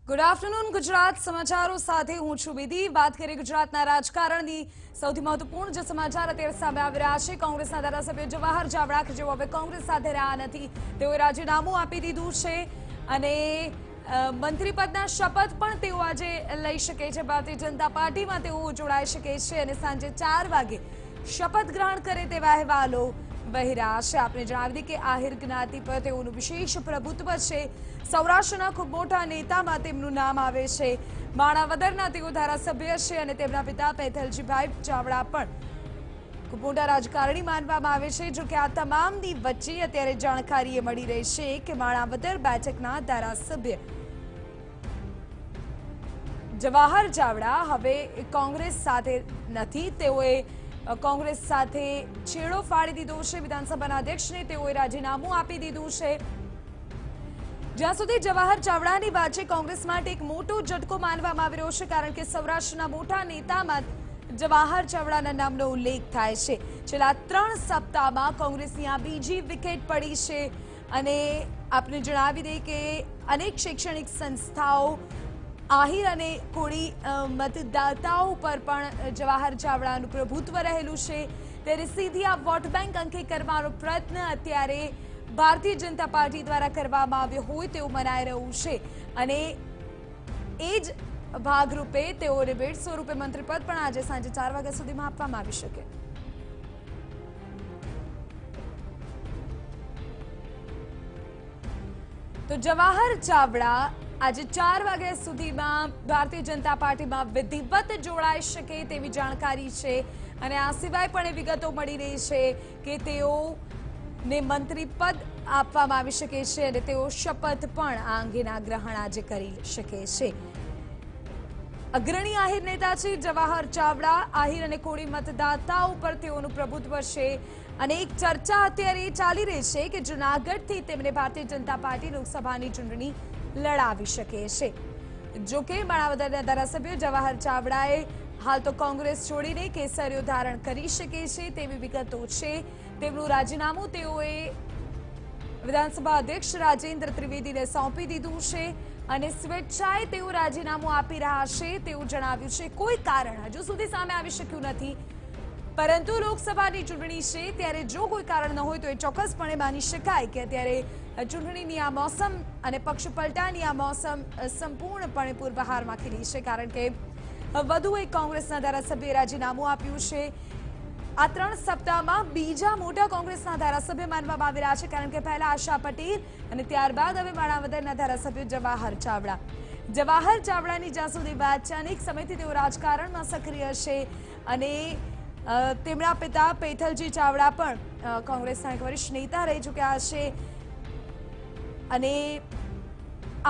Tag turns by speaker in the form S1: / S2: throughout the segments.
S1: Good afternoon Gujarat સમાચારો સાથે હું છું બેદી। વાત કરીએ ગુજરાતના રાજકારણની સૌથી મહત્વપૂર્ણ જે સમાચાર અત્યારે સામે આવી રહ્યા છે। કોંગ્રેસના ધારાસભ્ય જવાહર ચાવડા કે જેઓ હવે કોંગ્રેસ સાથે રહ્યા નથી, તેઓએ રાજીનામું આપી દીધું છે અને મંત્રી પદના શપથ પણ તેઓ આજે લઈ શકે છે। ભારતીય જનતા પાર્ટીમાં તેઓ જોડાઈ શકે છે અને સાંજે 4 વાગે શપથ ગ્રહણ કરે તેવા અહેવાલો વહી રહ્યા છે। આપણે જણાવી દઈએ કે આહિર જ્ઞાતિ પર તેઓનું વિશેષ પ્રભુત્વ છે। સૌરાષ્ટ્રના ખૂબ મોટા નેતામાં તેમનું નામ આવે છે। માણાવદરના તેઓ ધારાસભ્ય છે અને તેમના પિતા પૈથલજીભાઈ ચાવડા પણ ખૂબ મોટા રાજકારણી માનવામાં આવે છે। જો કે આ તમામની વચ્ચે અત્યારે જાણકારી એ મળી રહી છે કે માણાવદર બેઠકના ધારાસભ્ય જવાહર ચાવડા હવે કોંગ્રેસ સાથે નથી। તેઓએ કોંગ્રેસ સાથે છેડો ફાડી દીધો છે। વિધાનસભાના અધ્યક્ષને તેઓએ રાજીનામું આપી દીધું છે। જ્યાં સુધી જવાહર ચાવડાની વાત છે, કોંગ્રેસ માટે એક મોટો ઝટકો માનવામાં આવી રહ્યો છે, કારણ કે સૌરાષ્ટ્રના મોટા નેતામાં જવાહર ચાવડાના નામનો ઉલ્લેખ થાય છે। છેલ્લા 3 સપ્તાહમાં કોંગ્રેસની આ બીજી વિકેટ પડી છે અને આપને જણાવી દઈએ કે અનેક શૈક્ષણિક સંસ્થાઓ આહિર અને કોળી મતદાતાઓ પર પણ જવાહર ચાવડાનું પ્રભુત્વ રહેલું છે। ત્યારે સીધી આ વોટ બેંક અંકે કરવાનો પ્રયત્ન અત્યારે ભારતીય જનતા પાર્ટી દ્વારા કરવામાં આવ્યો હોય તેવું મનાઈ રહ્યું છે અને એ જ ભાગરૂપે તેઓને ભેટ સ્વરૂપે મંત્રીપદ પણ આજે સાંજે 4 વાગ્યા સુધીમાં આપવામાં આવી શકે। તો જવાહર ચાવડા આજે 4 વાગ્યા સુધીમાં ભારતીય જનતા પાર્ટીમાં વિધિવત જોડાઈ શકે તેવી જાણકારી છે અને આ સિવાય પણ એ વિગતો મળી રહી છે કે તેઓને મંત્રી પદ આપવામાં આવી શકે છે અને તેઓ શપથ પણ આ અંગેના ગ્રહણ આજે કરી શકે છે। અગ્રણી આહિર નેતા છે જવાહર ચાવડા। આહિર અને કોળી મતદાતાઓ પર તેઓનું પ્રભુત્વ છે અને એક ચર્ચા અત્યારે ચાલી રહી છે કે જૂનાગઢથી તેમને ભારતીય જનતા પાર્ટી લોકસભાની ચૂંટણી લડાવી શકે છે। જો કે માણાવદરના ધારાસભ્ય જવાહર ચાવડાએ હાલ તો કોંગ્રેસ છોડીને કેસરીઓ ધારણ કરી શકે છે તેવી વિગતો છે। તેમનું રાજીનામું તેઓએ વિધાનસભા અધ્યક્ષ રાજેન્દ્ર ત્રિવેદીને સોંપી દીધું છે અને સ્વેચ્છાએ તેઓ રાજીનામું આપી રહ્યા છે તેવું જણાવ્યું છે। કોઈ કારણ હજુ સુધી સામે આવી શક્યું નથી, પરંતુ લોકસભાની ચૂંટણી છે ત્યારે જો કોઈ કારણ ન હોય તો એ ચોક્કસપણે માની શકાય કે અત્યારે ચૂંટણીની આ મોસમ અને પક્ષ પલટાની આ મોસમ સંપૂર્ણપણે પૂર્વહારમાં ખીલી છે, કારણ કે વધુ એક કોંગ્રેસના ધારાસભ્યએ રાજીનામું આપ્યું છે। આ 3 સપ્તાહમાં બીજા મોટા કોંગ્રેસના ધારાસભ્ય માનવામાં આવી રહ્યા છે, કારણ કે પહેલા આશા પટેલ અને ત્યારબાદ હવે માણાવદરના ધારાસભ્ય જવાહર ચાવડા। જવાહર ચાવડાની જ્યાં સુધી વાત છે, અનેક સમયથી તેઓ રાજકારણમાં સક્રિય છે અને તેમના પિતા પૈથલજી ચાવડા પણ કોંગ્રેસના એક વરિષ્ઠ નેતા રહી ચૂક્યા છે અને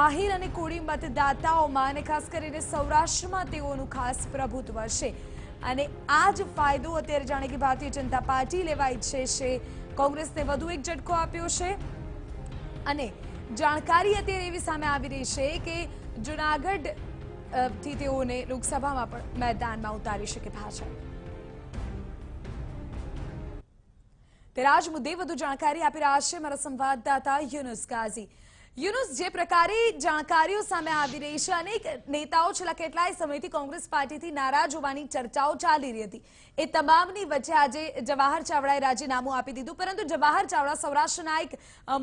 S1: આહિર અને કોળી મતદાતાઓમાં અને ખાસ કરીને સૌરાષ્ટ્રમાં તેઓનું ખાસ પ્રભુત્વ છે અને આ જ ફાયદો અત્યારે જાણે કે ભારતીય જનતા પાર્ટી લેવા ઈચ્છે છે। કોંગ્રેસને વધુ એક ઝટકો આપ્યો છે અને જાણકારી અત્યારે એવી સામે આવી રહી છે કે જૂનાગઢ થી તેઓને લોકસભામાં પણ મેદાનમાં ઉતારી શકે પાછળ। ત્યારે આ જ મુદ્દે વધુ જાણકારી આપી રહ્યા છે મારા સંવાદદાતા યુનુસ ગાઝી। યુનુસ, જે પ્રકારે જાણકારીઓ સામે આવી રહી છે, અનેક નેતાઓ છેલ્લા કેટલાય સમયથી કોંગ્રેસ પાર્ટીથી નારાજ હોવાની ચર્ચાઓ ચાલી રહી હતી, એ તમામની વચ્ચે આજે જવાહર ચાવડાએ રાજીનામું આપી દીધું, પરંતુ જવાહર ચાવડા સૌરાષ્ટ્રના એક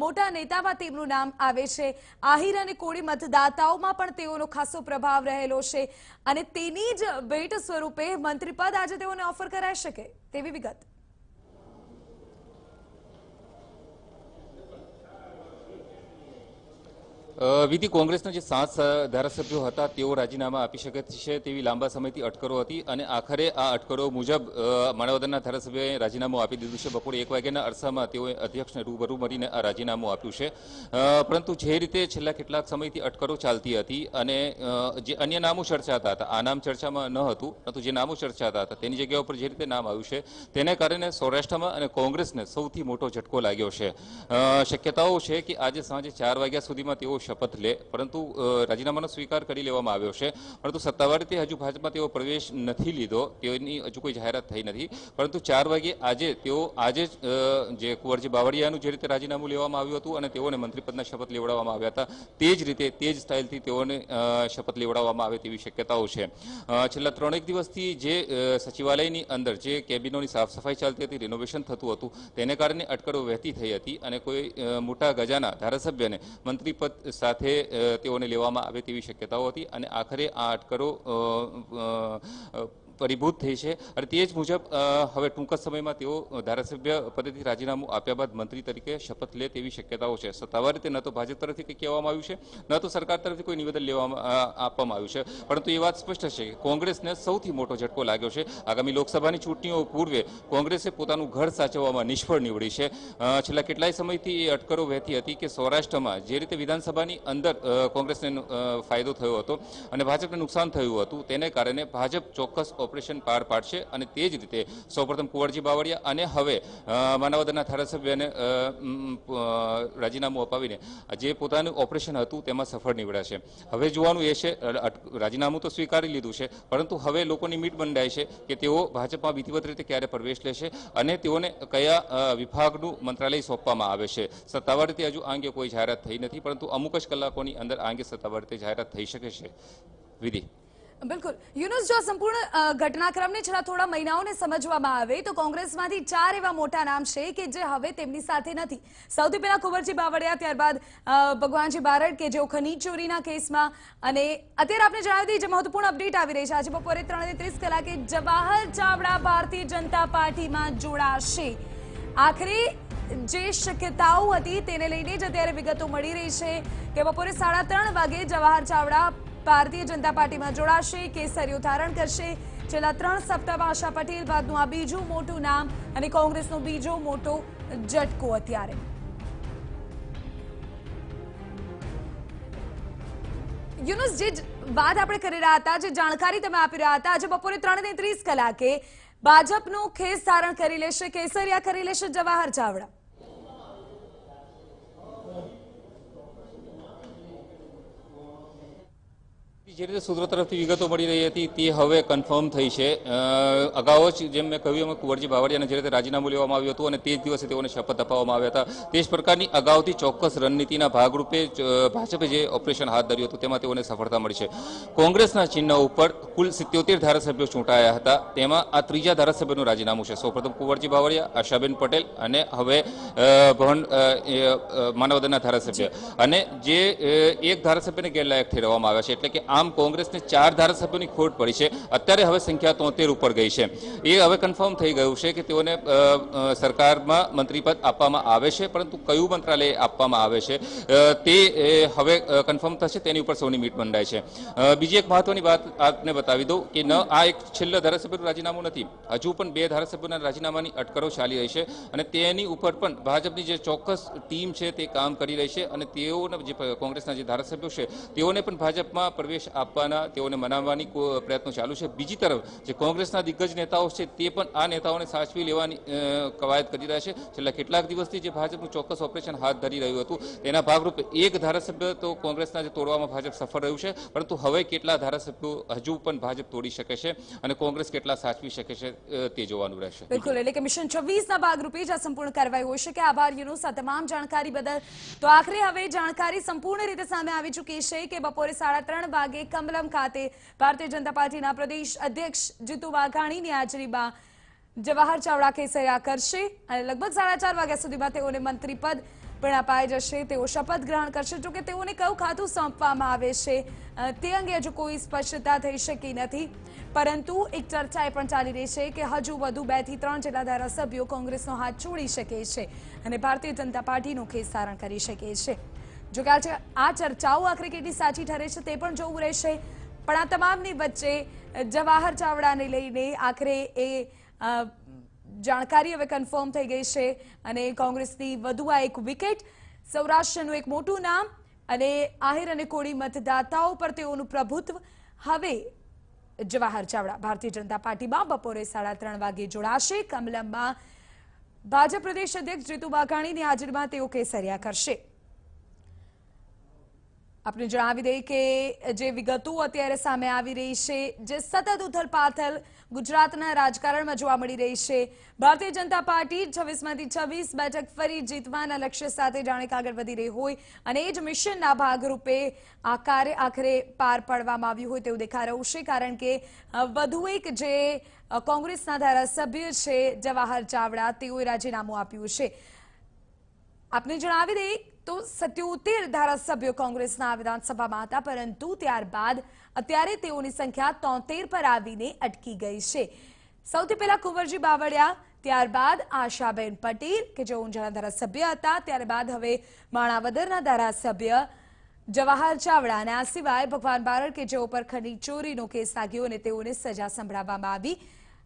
S1: મોટા નેતામાં તેમનું નામ આવે છે। આહિર અને કોળી મતદાતાઓમાં પણ તેઓનો ખાસો પ્રભાવ રહેલો છે અને તેની જ ભેટ સ્વરૂપે મંત્રીપદ આજે તેઓને ઓફર કરાઈ શકે તેવી વિગત।
S2: વિધિ, કોંગ્રેસના જે 7 ધારાસભ્યો હતા તેઓ રાજીનામા આપી શકે છે તેવી લાંબા સમયથી અટકળો હતી અને આખરે આ અટકળો મુજબ માણાવદરના ધારાસભ્યોએ રાજીનામું આપી દીધું છે। બપોરે 1 વાગ્યાના અરસામાં તેઓએ અધ્યક્ષને રૂબરૂ મળીને આ રાજીનામું આપ્યું છે, પરંતુ જે રીતે છેલ્લા કેટલાક સમયથી અટકળો ચાલતી હતી અને જે અન્ય નામો ચર્ચાતા હતા, આ નામ ચર્ચામાં ન હતું, પરંતુ જે નામો ચર્ચાતા હતા તેની જગ્યા ઉપર જે રીતે નામ આવ્યું છે તેને કારણે સૌરાષ્ટ્રમાં અને કોંગ્રેસને સૌથી મોટો ઝટકો લાગ્યો છે। શક્યતાઓ છે કે આજે સાંજે 4 વાગ્યા સુધીમાં તેઓ શપથ લે, પરંતુ રાજીનામાનો સ્વીકાર કરી લેવામાં આવ્યો છે. પરંતુ સત્તાવાર રીતે હજુ ભાજપમાં તેઓ પ્રવેશ નથી લીધો, તેની હજુ કોઈ જાહેરાત થઈ નથી. પરંતુ 4 વાગે આજે જ જે કુંવરજી બાવળિયાનું જે રીતે રાજીનામું લેવામાં આવ્યું હતું અને તેઓને મંત્રીપદના શપથ લેવડાવવામાં આવ્યા હતા, તે જ રીતે તે જ સ્ટાઇલથી તેઓને શપથ લેવડાવવામાં આવે તેવી શક્યતાઓ છે. છેલ્લા 3 દિવસથી જે સચિવાલયની અંદર જે કેબિનોની સાફ સફાઈ ચાલતી હતી, રિનોવેશન થતું હતું, તેને કારણે અટકળો વહેતી થઈ હતી અને કોઈ મોટા ગજાના ધારાસભ્યને મંત્રીપદ સાથે તેઓને લેવામાં આવે તેવી શક્યતાઓ હતી અને આખરે આ અટકળો પરિભૂત થઈ છે અને તે જ મુજબ હવે ટૂંક જ સમયમાં તેઓ ધારાસભ્ય પદેથી રાજીનામું આપ્યા બાદ મંત્રી તરીકે શપથ લે તેવી શક્યતાઓ છે. સત્તાવાર રીતે ન તો ભાજપ તરફથી કંઈ કહેવામાં આવ્યું છે, ન તો સરકાર તરફથી કોઈ નિવેદન આપવામાં આવ્યું છે. પરંતુ એ વાત સ્પષ્ટ છે કે કોંગ્રેસને સૌથી મોટો ઝટકો લાગ્યો છે. આગામી લોકસભાની ચૂંટણીઓ પૂર્વે કોંગ્રેસે પોતાનું ઘર સાચવવામાં નિષ્ફળ નીવડી છે. છેલ્લા કેટલાય સમયથી એ અટકળો વહેતી હતી કે સૌરાષ્ટ્રમાં જે રીતે વિધાનસભાની અંદર કોંગ્રેસને ફાયદો થયો હતો અને ભાજપને નુકસાન થયું હતું, તેને કારણે ભાજપ ચોક્કસ ઓપરેશન પાર પાડશે અને તે જ રીતે સૌપ્રથમ કુંવરજી બાવળિયા અને હવે માનવદરના ધારાસભ્યને રાજીનામું અપાવીને જે પોતાનું ઓપરેશન હતું તેમાં સફળ નીવડ્યા છે. હવે જોવાનું એ છે, રાજીનામું તો સ્વીકારી લીધું છે, પરંતુ હવે લોકોની મીટ બંધાય છે કે તેઓ ભાજપમાં વિધિવત રીતે ક્યારે પ્રવેશ લેશે અને તેઓને કયા વિભાગનું મંત્રાલય સોંપવામાં આવે છે. સત્તાવાર રીતે હજુ આ અંગે કોઈ જાહેરાત થઈ નથી, પરંતુ અમુક જ કલાકોની અંદર આ અંગે સત્તાવાર રીતે જાહેરાત થઈ શકે છે. વિધિ.
S1: બિલકુલ યુનુસ, જો સંપૂર્ણ ઘટનાક્રમને છેલ્લા થોડા મહિનાઓને સમજવામાં આવે તો કોંગ્રેસમાંથી 4 એવા મોટા નામ છે કે જે હવે તેમની સાથે નથી. સૌથી પહેલા કુંવરજી બાવળિયા, ત્યારબાદ ભગવાનજી બારડ કે જેઓ ખનીજ ચોરીના કેસમાં, અને અત્યારે આપણે જણાવી દઈએ જે મહત્વપૂર્ણ અપડેટ આવી રહી છે, આજે બપોરે 3:30 કલાકે જવાહર ચાવડા ભારતીય જનતા પાર્ટીમાં જોડાશે. આખરે જે શક્યતાઓ હતી તેને લઈને જ અત્યારે વિગતો મળી રહી છે કે બપોરે 3:30 વાગે જવાહર ચાવડા ભારતીય જનતા પાર્ટીમાં જોડાશે, કેસરીઓ ધારણ કરશે. છેલ્લા 3 સપ્તાહમાં આશા પટેલ બાદનું આ બીજું મોટું નામ અને કોંગ્રેસનો બીજો મોટો ઝટકો. અત્યારે યુનુસ, જે વાત આપણે કરી રહ્યા હતા, જે જાણકારી તમે આપી રહ્યા હતા, આજે બપોરે 3:30 કલાકે ભાજપનું ખેસ ધારણ કરી લેશે, કેસરિયા કરી લેશે જવાહર ચાવડા.
S2: જે રીતે સૂત્રો તરફથી વિગતો મળી રહી હતી તે હવે કન્ફર્મ થઈ છે. અગાઉ જ જેમ મેં કહ્યું એમ કુંવરજી બાવળિયાને જે રીતે રાજીનામું લેવામાં આવ્યું હતું અને તે જ દિવસે તેઓને શપથ અપાવવામાં આવ્યા હતા, તે જ પ્રકારની અગાઉથી ચોક્કસ રણનીતિના ભાગરૂપે ભાજપે જે ઓપરેશન હાથ ધર્યું હતું તેમાં તેઓને સફળતા મળી છે. કોંગ્રેસના ચિહ્ન ઉપર કુલ 77 ધારાસભ્યો ચૂંટાયા હતા, તેમાં આ ત્રીજા ધારાસભ્યનું રાજીનામું છે. સૌપ્રથમ કુંવરજી બાવળિયા, આશાબેન પટેલ અને હવે માનવદરના ધારાસભ્ય, અને જે એક ધારાસભ્યને ગેરલાયક ઠેરવવામાં આવ્યા છે. એટલે કે આમ કોંગ્રેસને 4 ધારાસભ્યોની ખોટ પડી છે. અત્યારે હવે સંખ્યા 73 ઉપર ગઈ છે. એ હવે કન્ફર્મ થઈ ગયું છે કે તેઓને સરકારમાં મંત્રીપદ આપવામાં આવે છે, પરંતુ કયું મંત્રાલય આપવામાં આવે છે તે હવે કન્ફર્મ થશે. તેની ઉપર સૌની મીટ બંધાય છે. બીજી એક મહત્વની વાત આપને બતાવી દઉં કે આ એક છેલ્લા ધારાસભ્યનું રાજીનામું નથી, હજુ પણ 2 ધારાસભ્યોના રાજીનામાની અટકળો ચાલી રહી છે અને તેની ઉપર પણ ભાજપની જે ચોક્કસ ટીમ છે તે કામ કરી રહી છે અને તેઓના જે કોંગ્રેસના જે ધારાસભ્યો છે તેઓને પણ ભાજપમાં પ્રવેશ આપવાના, તેઓને મનાવવાની પ્રયત્નો ચાલુ છે. બીજી તરફ જે કોંગ્રેસના દિગ્ગજ નેતાઓ છે તે પણ આ નેતાઓને સાચવી લેવાની કવાયત કરી રહ્યા છે. છેલ્લા કેટલાક દિવસથી જે ભાજપનું ચોક્કસ ઓપરેશન હાથ ધરી રહ્યું હતું તેના ભાગરૂપે એક ધારાસભ્ય તો કોંગ્રેસના જે તોડવામાં ભાજપ સફળ રહ્યું છે, પરંતુ હવે કેટલા ધારાસભ્યો હજુ પણ ભાજપ તોડી શકે છે અને કોંગ્રેસ કેટલા સાચવી શકે છે તે જોવાનું રહેશે.
S1: બિલકુલ, એટલે કે મિશન 26ના ભાગરૂપે જ આ સંપૂર્ણ કાર્યવાહી હોઈ શકે. આભાર યુનુસ આ તમામ જાણકારી બદલ. તો આખરે હવે જાણકારી સંપૂર્ણ રીતે સામે આવી ચૂકી છે કે બપોરે 3:30 વાગે કમલમ ખાતે ભારતીય જનતા પાર્ટીના પ્રદેશ અધ્યક્ષ જીતુ વાઘાણીની હાજરીમાં જવાહર ચાવડા કેસરિયા કરશે અને લગભગ 4:30 વાગ્યા સુધીમાં તેઓને મંત્રીપદ પણ અપાઈ જશે. તેઓ શપથ ગ્રહણ કરશે. જોકે તેઓને કયું ખાતું સોંપવામાં આવે છે તે અંગે હજુ કોઈ સ્પષ્ટતા થઈ શકી નથી, પરંતુ એક ચર્ચા એ પણ ચાલી રહી છે કે હજુ વધુ 2 થી 3 જેટલા ધારાસભ્યો કોંગ્રેસનો હાથ છોડી શકે છે અને ભારતીય જનતા પાર્ટીનું ખેસ ધારણ કરી શકે છે. જોકે આ ચર્ચાઓ આખરે કેટલી સાચી ઠરે છે તે પણ જોવું રહેશે. પણ આ તમામની વચ્ચે જવાહર ચાવડાને લઈને આખરે એ જાણકારી હવે કન્ફર્મ થઈ ગઈ છે અને કોંગ્રેસની વધુ આ એક વિકેટ, સૌરાષ્ટ્રનું એક મોટું નામ અને આહિર અને કોળી મતદાતાઓ પર તેઓનું પ્રભુત્વ. હવે જવાહર ચાવડા ભારતીય જનતા પાર્ટીમાં બપોરે 3:30 વાગે જોડાશે. કમલમમાં ભાજપ પ્રદેશ અધ્યક્ષ જીતુ વાઘાણીની હાજરીમાં તેઓ કેસરિયા કરશે. આપણે જણાવી દઈએ કે જે વિગતો અત્યારે સામે આવી રહી છે, જે સતત ઉથલપાથલ ગુજરાતના રાજકારણમાં જોવા મળી રહી છે, ભારતીય જનતા પાર્ટી 26માંથી 26 બેઠક ફરી જીતવાના લક્ષ્ય સાથે જાણે કે આગળ વધી રહી હોય અને એ જ મિશનના ભાગરૂપે આ કાર્ય આખરે પાર પાડવામાં આવ્યું હોય તેવું દેખાઈ રહ્યું છે, કારણ કે વધુ એક જે કોંગ્રેસના ધારાસભ્ય છે જવાહર ચાવડા, તેઓએ રાજીનામું આપ્યું છે। આપને જણાવી દઈએ તો 77 ધારાસભ્યો કોંગ્રેસના વિધાનસભામાં હતા, પરંતુ ત્યારબાદ અત્યારે તેઓની સંખ્યા 73 પર આવીને અટકી ગઈ છે। સૌથી પહેલા કુંવરજી બાવળિયા, ત્યારબાદ આશાબેન પટેલ કે જેઓ ઊંઝાના ધારાસભ્ય હતા, ત્યારબાદ હવે માણાવદરના ધારાસભ્ય જવાહર ચાવડા અને આ સિવાય ભગવાન બારડ કે જેઓ પર ખનીજ ચોરીનો કેસ લાગ્યો અને તેઓને સજા સંભળાવવામાં આવી।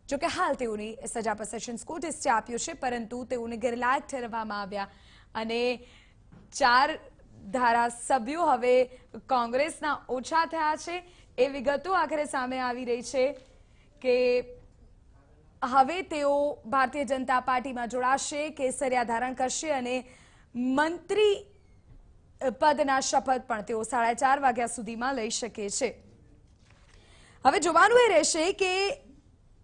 S1: જોકે હાલ તેઓની સજા પર સેશન્સ કોર્ટે સ્ટે આપ્યો છે, પરંતુ તેઓને ગેરલાયક ઠેરવવામાં આવ્યા અને 4 ધારાસભ્યો હવે કોંગ્રેસના ઓછા થયા છે। એ વિગતો આખરે સામે આવી રહી છે કે હવે તેઓ ભારતીય જનતા પાર્ટીમાં જોડાશે, કેસરિયા ધારણ કરશે અને મંત્રી પદના શપથ પણ તેઓ 4:30 વાગ્યા સુધીમાં લઈ શકે છે। હવે જોવાનું એ રહેશે કે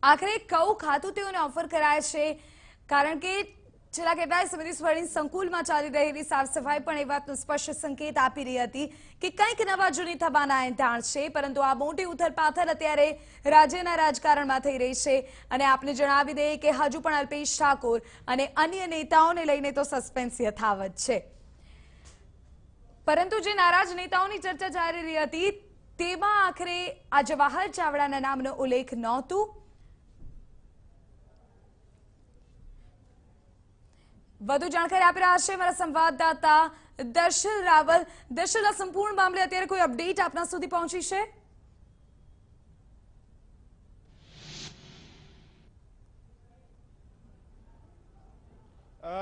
S1: આખરે કયું ખાતું તેઓને ઓફર કરાય છે, કારણ કે છેલ્લા કેટલાય સમયથી સ્વર્ણિમ સંકુલમાં ચાલી રહેલી સાફ સફાઈ પણ એ વાતનો સ્પષ્ટ સંકેત આપી રહી હતી કે કંઈક નવા જૂની થવાના એંધાણ છે, પરંતુ આ મોટી ઉથલપાથલ અત્યારે રાજ્યના રાજકારણમાં થઈ રહી છે અને આપને જણાવી દઈએ કે હજુ પણ અલ્પેશ ઠાકોર અને અન્ય નેતાઓને લઈને તો સસ્પેન્સ યથાવત છે, પરંતુ જે નારાજ નેતાઓની ચર્ચા ચાલી રહી હતી તેમાં આખરે આ જવાહર ચાવડાના નામનો ઉલ્લેખ નહોતું। વધુ જાણકારી આપી રહ્યા છે મારા સંવાદદાતા દર્શન રાવલ। દર્શન, આ સંપૂર્ણ મામલે અત્યારે કોઈ અપડેટ આપના સુધી પહોંચી છે?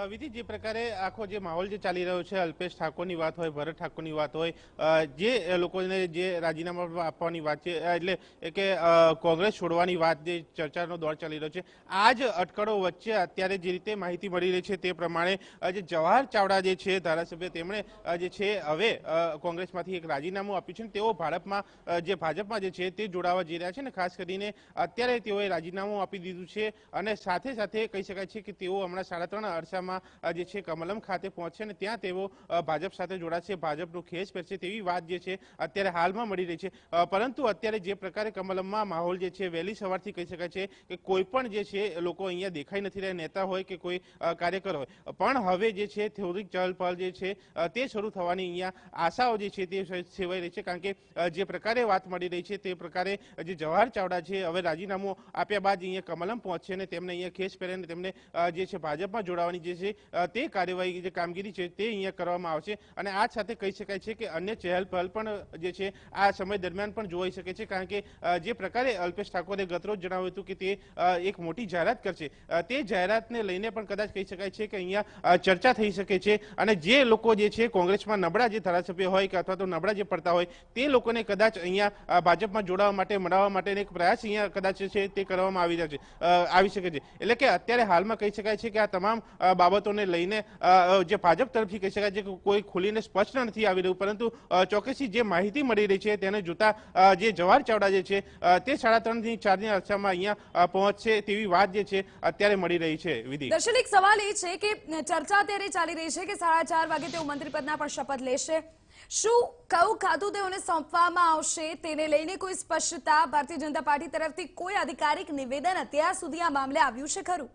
S3: વિધિ, જે પ્રકારે આખો જે માહોલ જે ચાલી રહ્યો છે, અલ્પેશ ઠાકોરની વાત હોય, ભરત ઠાકોરની વાત હોય, જે લોકોને જે રાજીનામા આપવાની વાત છે, એટલે કે કોંગ્રેસ છોડવાની વાત, જે ચર્ચાનો દોર ચાલી રહ્યો છે, આ જ અટકળો વચ્ચે અત્યારે જે રીતે માહિતી મળી રહી છે તે પ્રમાણે જે જવાહર ચાવડા જે છે ધારાસભ્ય, તેમણે જે છે હવે કોંગ્રેસમાંથી એક રાજીનામું આપ્યું છે, તેઓ ભાજપમાં જે છે તે જોડાવા જઈ રહ્યા છે ને ખાસ કરીને અત્યારે તેઓએ રાજીનામું આપી દીધું છે અને સાથે સાથે કહી શકાય છે કે તેઓ હમણાં 3.5 અરસામાં જે છે કમલમ ખાતે પહોંચશે અને ત્યાં તેઓ ભાજપ સાથે જોડાશે, ભાજપનો ખેસ પહેરશે તેવી વાત જે છે અત્યારે હાલમાં મળી રહી છે। પરંતુ અત્યારે જે પ્રકારે કમલમમાં માહોલ જે છે વહેલી સવારથી કહી શકાય છે કે કોઈ પણ જે છે લોકો અહીંયા દેખાઈ નથી રહ્યા, નેતા હોય કે કોઈ કાર્યકર હોય, પણ હવે જે છે થોડીક ચહલપહલ જે છે તે શરૂ થવાની અહીંયા આશાઓ જે છે તે સેવાઈ રહી છે, કારણ કે જે પ્રકારે વાત મળી રહી છે તે પ્રકારે જે જવાહર ચાવડા છે હવે રાજીનામું આપ્યા બાદ અહીંયા કમલમ પહોંચશે અને તેમને અહીંયા ખેસ પહેરીને તેમને જે છે ભાજપમાં જોડાવાની જે છે તે કાર્યવાહી, જે કામગીરી છે તે અહીંયા કરવામાં આવશે અને આ સાથે કહી શકાય છે કે અન્ય ચહેલ પહલ પણ જે છે આ સમય દરમિયાન પણ જોઈ શકે છે, કારણ કે જે પ્રકારે અલ્પેશ ઠાકોરે ગતરોજ જણાવ્યું હતું કે તે એક મોટી જાહેરાત કરશે, તે જાહેરાતને લઈને પણ કદાચ કહી શકાય છે કે અહીંયા ચર્ચા થઈ શકે છે અને જે લોકો જે છે કોંગ્રેસમાં નબળા જે ધારાસભ્ય હોય કે અથવા તો નબળા જે પડતા હોય તે લોકોને કદાચ અહીંયા ભાજપમાં જોડાવા માટે, મળવા માટેનો એક પ્રયાસ અહીંયા કદાચ છે તે કરવામાં આવી શકે છે। એટલે કે અત્યારે હાલમાં કહી શકાય છે કે આ તમામ બાબતોને લઈને જે ભાજપ તરફથી કહી શકાય છે કે કોઈ ખુલીને સ્પષ્ટ નથી આવી રહ્યું, પરંતુ ચોક્કસી જે માહિતી મળી રહી છે તેને જોતા જે જવાહર ચાવડા જે છે તે 3.5 થી 4 અરસામાં અહીંયા પહોંચશે તેવી વાત જે છે અત્યારે મળી રહી છે। વિધિ,
S1: દર્શન, એક સવાલ એ છે કે ચર્ચા અત્યારે ચાલી રહી છે કે 4:30 વાગે તેઓ મંત્રીપદના પણ શપથ લેશે, શું કયું ખાતું તેઓને સોંપવામાં આવશે તેને લઈને કોઈ સ્પષ્ટતા ભારતીય જનતા પાર્ટી તરફથી કોઈ આધિકારિક નિવેદન અત્યાર સુધી આ મામલે આવ્યું છે ખરું?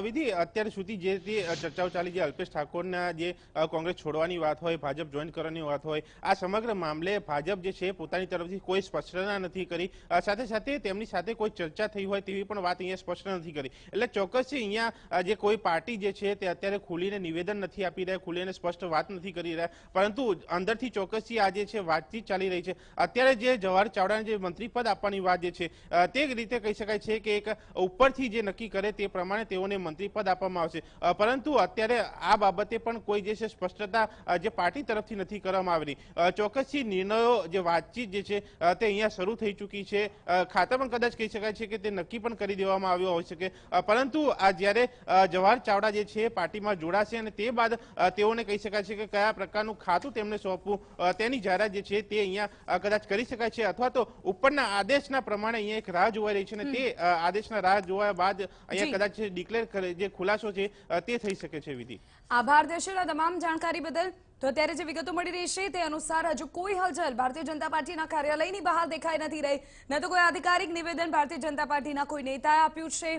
S3: વિધિ, અત્યાર સુધી જે ચર્ચાઓ ચાલી, જે અલ્પેશ ઠાકોરના જે કોંગ્રેસ છોડવાની વાત હોય, ભાજપ જોઈન કરવાની વાત હોય, આ સમગ્ર મામલે ભાજપ જે છે પોતાની તરફથી કોઈ સ્પષ્ટતા નથી કરી, સાથે સાથે તેમની સાથે કોઈ ચર્ચા થઈ હોય તેવી પણ વાત અહીંયા સ્પષ્ટ નથી કરી। એટલે ચોક્કસથી અહીંયા જે કોઈ પાર્ટી જે છે તે અત્યારે ખુલીને નિવેદન નથી આપી રહ્યા, ખુલીને સ્પષ્ટ વાત નથી કરી રહ્યા, પરંતુ અંદરથી ચોક્કસથી આ જે છે વાતચીત ચાલી રહી છે। અત્યારે જે જવાહર ચાવડાને જે મંત્રી પદ આપવાની વાત જે છે તે રીતે કહી શકાય છે કે એક ઉપરથી જે નક્કી કરે તે પ્રમાણે તેઓ તેઓને મંત્રી પદ આપવામાં આવશે, પરંતુ અત્યારે આ બાબતે પણ કોઈ જે છે સ્પષ્ટતા જે પાર્ટી તરફથી નથી કરવામાં આવેલી. ચોક્કસથી નિર્ણયો જે વાતચીત જે છે તે અહીંયા શરૂ થઈ ચૂકી છે. ખાતા પણ કદાચ કહી શકાય છે કે તે નક્કી પણ કરી દેવામાં આવ્યો હોઈ શકે, પરંતુ આ જ્યારે જવાહર ચાવડા જે છે પાર્ટીમાં જોડાશે અને તે બાદ તેઓને કહી શકાય છે કે કયા પ્રકારનું ખાતું તેમને સોંપવું તેની જાહેરાત જે છે તે અહીંયા કદાચ કરી શકાય છે, અથવા તો ઉપરના આદેશના પ્રમાણે અહીંયા એક રાહ જોવાઈ રહી છે અને તે આદેશના રાહ જોયા બાદ અહીંયા કદાચ ડિક્લેર જે ખુલાસો છે તે થઈ શકે છે. વિધિ,
S1: આભાર દેશના તમામ જાણકારી બદલ. તો અત્યારે જે વિગતો મળી રહી છે તે અનુસાર હજુ કોઈ હલચલ ભારતીય જનતા પાર્ટીના કાર્યાલયની બહાર દેખાઈ નથી રહી, ન તો કોઈ આધિકારિક નિવેદન ભારતીય જનતા પાર્ટીના કોઈ નેતાએ આપ્યું છે.